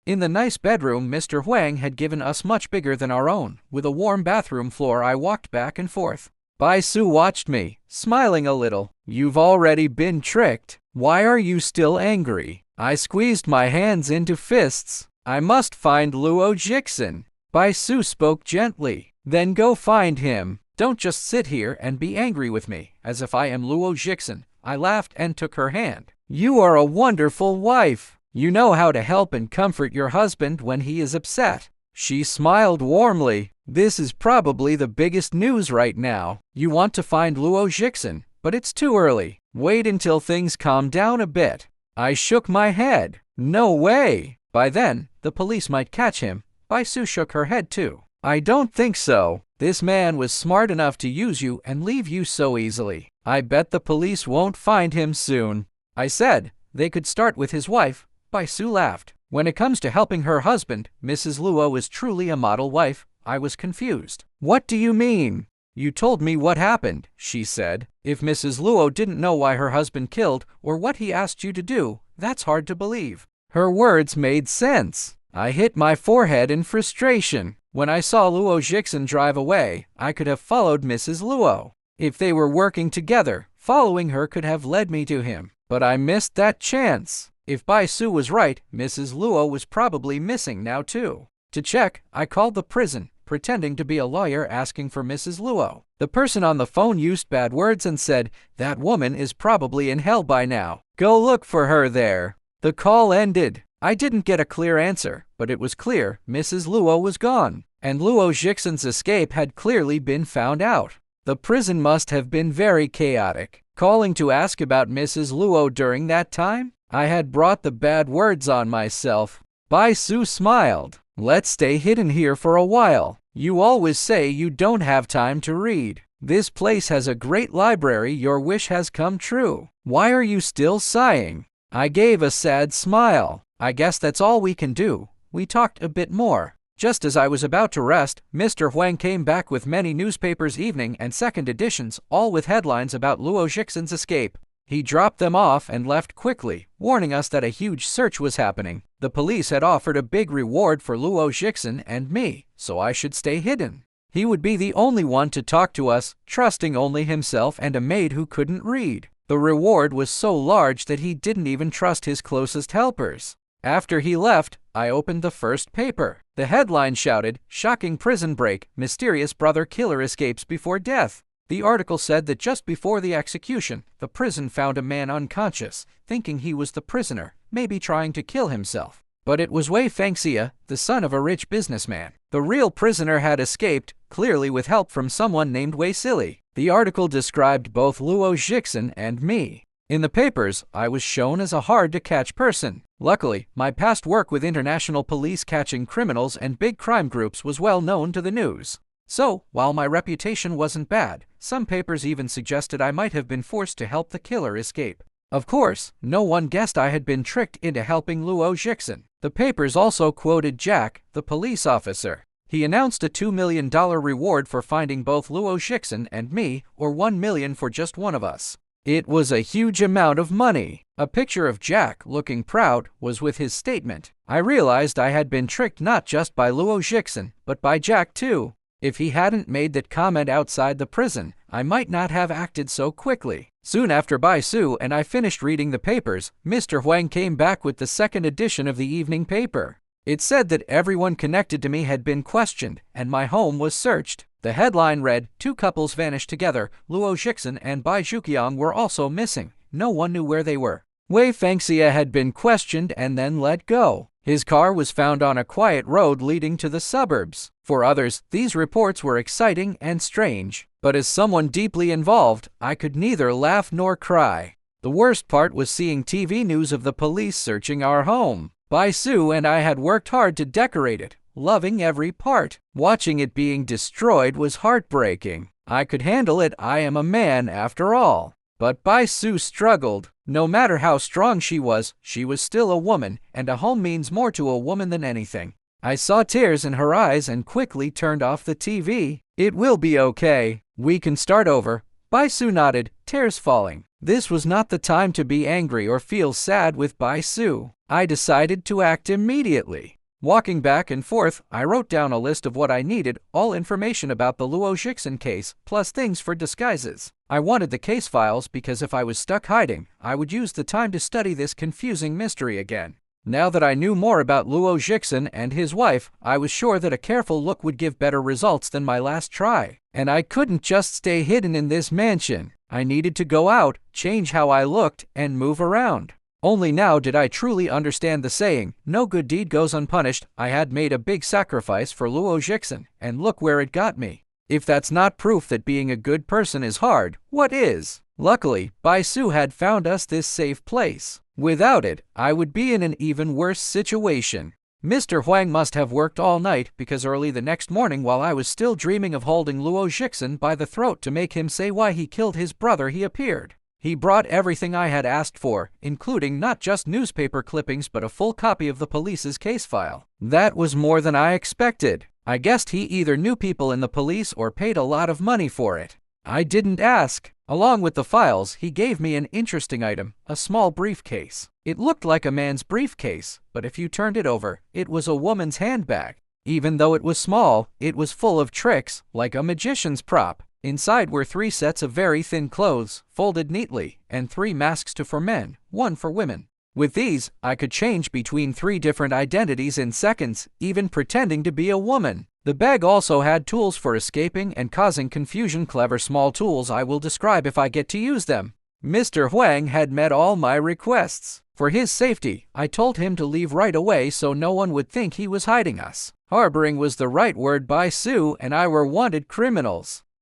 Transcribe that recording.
In the nice bedroom Mr. Huang had given us much bigger than our own, with a warm bathroom floor, I walked back and forth. Bai Su watched me, smiling a little. "You've already been tricked. Why are you still angry?" I squeezed my hands into fists. "I must find Luo Jixin." Bai Su spoke gently. "Then go find him. Don't just sit here and be angry with me, as if I am Luo Jixin." I laughed and took her hand. "You are a wonderful wife. You know how to help and comfort your husband when he is upset." She smiled warmly. "This is probably the biggest news right now. You want to find Luo Jixin, but it's too early. Wait until things calm down a bit." I shook my head. "No way. By then, the police might catch him." Bai Su shook her head too. "I don't think so. This man was smart enough to use you and leave you so easily. I bet the police won't find him soon." I said they could start with his wife. Bai Su laughed. "When it comes to helping her husband, Mrs. Luo is truly a model wife." I was confused. "What do you mean?" "You told me what happened," she said. "If Mrs. Luo didn't know why her husband killed or what he asked you to do, that's hard to believe." Her words made sense. I hit my forehead in frustration. When I saw Luo Jixin drive away, I could have followed Mrs. Luo. If they were working together, following her could have led me to him. But I missed that chance. If Bai Su was right, Mrs. Luo was probably missing now too. To check, I called the prison, pretending to be a lawyer asking for Mrs. Luo. The person on the phone used bad words and said, "That woman is probably in hell by now. Go look for her there." The call ended. I didn't get a clear answer, but it was clear Mrs. Luo was gone, and Luo Jixin's escape had clearly been found out. The prison must have been very chaotic. Calling to ask about Mrs. Luo during that time? I had brought the bad words on myself. Bai Su smiled. "Let's stay hidden here for a while. You always say you don't have time to read. This place has a great library. Your wish has come true. Why are you still sighing?" I gave a sad smile. "I guess that's all we can do." We talked a bit more. Just as I was about to rest, Mr. Huang came back with many newspapers, evening and second editions, all with headlines about Luo Jixin's escape. He dropped them off and left quickly, warning us that a huge search was happening. The police had offered a big reward for Luo Jixin and me, so I should stay hidden. He would be the only one to talk to us, trusting only himself and a maid who couldn't read. The reward was so large that he didn't even trust his closest helpers. After he left, I opened the first paper. The headline shouted, "Shocking prison break, mysterious brother killer escapes before death." The article said that just before the execution, the prison found a man unconscious, thinking he was the prisoner, maybe trying to kill himself. But it was Wei Fengxia, the son of a rich businessman. The real prisoner had escaped, clearly with help from someone named Wesley. The article described both Luo Jixin and me. In the papers, I was shown as a hard-to-catch person. Luckily, my past work with international police catching criminals and big crime groups was well known to the news. So, while my reputation wasn't bad, some papers even suggested I might have been forced to help the killer escape. Of course, no one guessed I had been tricked into helping Luo Jixin. The papers also quoted Jack, the police officer. He announced a $2 million reward for finding both Luo Jixin and me, or $1 million for just one of us. It was a huge amount of money. A picture of Jack, looking proud, was with his statement. I realized I had been tricked not just by Luo Jixin, but by Jack too. If he hadn't made that comment outside the prison, I might not have acted so quickly. Soon after Bai Su and I finished reading the papers, Mr. Huang came back with the second edition of the evening paper. It said that everyone connected to me had been questioned, and my home was searched. The headline read, "Two couples vanished together. Luo Jixin and Bai Zhuqiang were also missing. No one knew where they were." Wei Fengxia had been questioned and then let go. His car was found on a quiet road leading to the suburbs. For others, these reports were exciting and strange. But as someone deeply involved, I could neither laugh nor cry. The worst part was seeing TV news of the police searching our home. Bai Su and I had worked hard to decorate it, loving every part. Watching it being destroyed was heartbreaking. I could handle it. I am a man after all. But Bai Su struggled. No matter how strong she was still a woman, and a home means more to a woman than anything. I saw tears in her eyes and quickly turned off the TV. "It will be okay. We can start over." Bai Su nodded, tears falling. This was not the time to be angry or feel sad with Bai Su. I decided to act immediately. Walking back and forth, I wrote down a list of what I needed, all information about the Luo Jixin case, plus things for disguises. I wanted the case files because if I was stuck hiding, I would use the time to study this confusing mystery again. Now that I knew more about Luo Jixin and his wife, I was sure that a careful look would give better results than my last try. And I couldn't just stay hidden in this mansion. I needed to go out, change how I looked, and move around. Only now did I truly understand the saying, no good deed goes unpunished. I had made a big sacrifice for Luo Jixin, and look where it got me. If that's not proof that being a good person is hard, what is? Luckily, Bai Su had found us this safe place. Without it, I would be in an even worse situation. Mr. Huang must have worked all night because early the next morning while I was still dreaming of holding Luo Jixin by the throat to make him say why he killed his brother, he appeared. He brought everything I had asked for, including not just newspaper clippings but a full copy of the police's case file. That was more than I expected. I guessed he either knew people in the police or paid a lot of money for it. I didn't ask. Along with the files, he gave me an interesting item, a small briefcase. It looked like a man's briefcase, but if you turned it over, it was a woman's handbag. Even though it was small, it was full of tricks, like a magician's prop. Inside were 3 sets of very thin clothes, folded neatly, and 3 masks for men, 1 for women. With these, I could change between 3 different identities in seconds, even pretending to be a woman. The bag also had tools for escaping and causing confusion, clever small tools I will describe if I get to use them. Mr. Huang had met all my requests. For his safety, I told him to leave right away so no one would think he was hiding us. Harboring was the right word. Bai Su and I were wanted criminals.